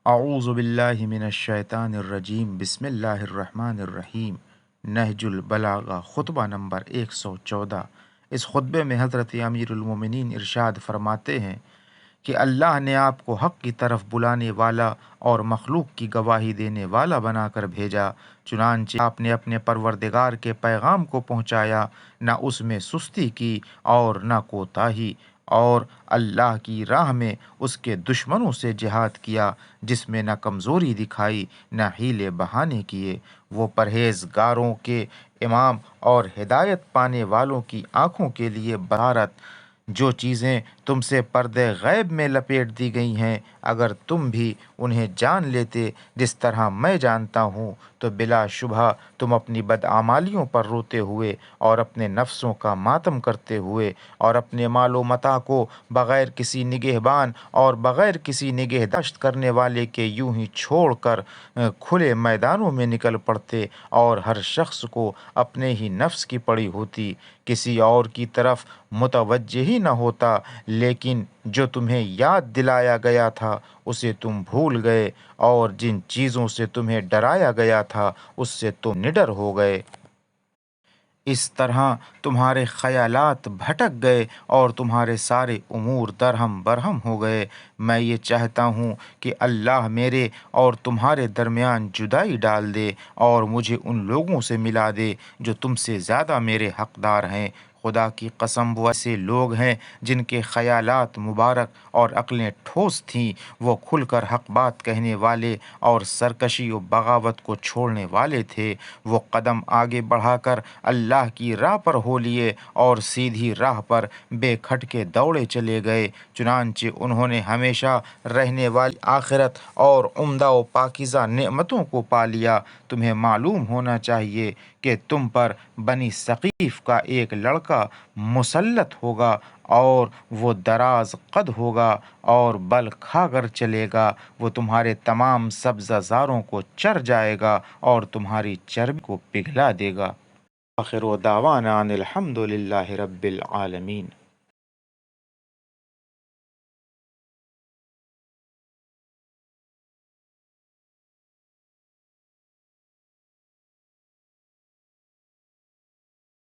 اعوذ باللہ من الشیطان الرجیم، بسم اللہ الرحمن الرحیم۔ نہج البلاغہ، خطبہ نمبر 114۔ اس خطبے میں حضرت امیر المومنین ارشاد فرماتے ہیں کہ اللہ نے آپ کو حق کی طرف بلانے والا اور مخلوق کی گواہی دینے والا بنا کر بھیجا، چنانچہ آپ نے اپنے پروردگار کے پیغام کو پہنچایا، نہ اس میں سستی کی اور نہ کوتاہی، اور اللہ کی راہ میں اس کے دشمنوں سے جہاد کیا، جس میں نہ کمزوری دکھائی نہ حیلے بہانے کیے۔ وہ پرہیزگاروں کے امام اور ہدایت پانے والوں کی آنکھوں کے لیے بشارت۔ جو چیزیں تم سے پردے غیب میں لپیٹ دی گئی ہیں، اگر تم بھی انہیں جان لیتے جس طرح میں جانتا ہوں، تو بلا شبہ تم اپنی بدعمالیوں پر روتے ہوئے اور اپنے نفسوں کا ماتم کرتے ہوئے اور اپنے مال و متاع کو بغیر کسی نگہبان اور بغیر کسی نگہداشت کرنے والے کے یوں ہی چھوڑ کر کھلے میدانوں میں نکل پڑتے، اور ہر شخص کو اپنے ہی نفس کی پڑی ہوتی، کسی اور کی طرف متوجہ ہی نہ ہوتا، لیکن جو تمہیں یاد دلایا گیا تھا اسے تم بھول گئے، اور جن چیزوں سے تمہیں ڈرایا گیا تھا اس سے تم نڈر ہو گئے۔ اس طرح تمہارے خیالات بھٹک گئے اور تمہارے سارے امور درہم برہم ہو گئے۔ میں یہ چاہتا ہوں کہ اللہ میرے اور تمہارے درمیان جدائی ڈال دے اور مجھے ان لوگوں سے ملا دے جو تم سے زیادہ میرے حقدار ہیں۔ خدا کی قسم، وہ ایسے لوگ ہیں جن کے خیالات مبارک اور عقلیں ٹھوس تھیں، وہ کھل کر حق بات کہنے والے اور سرکشی و بغاوت کو چھوڑنے والے تھے۔ وہ قدم آگے بڑھا کر اللہ کی راہ پر ہو لیے اور سیدھی راہ پر بے کھٹکے دوڑے چلے گئے، چنانچہ انہوں نے ہمیشہ رہنے والی آخرت اور عمدہ و پاکیزہ نعمتوں کو پا لیا۔ تمہیں معلوم ہونا چاہیے کہ تم پر بنی ثقیف کا ایک لڑکا مسلط ہوگا، اور وہ دراز قد ہوگا اور بل کھا کر چلے گا۔ وہ تمہارے تمام سبزہ زاروں کو چر جائے گا اور تمہاری چربی کو پگھلا دے گا۔ آخر دعوانا ان الحمد للہ رب العالمین۔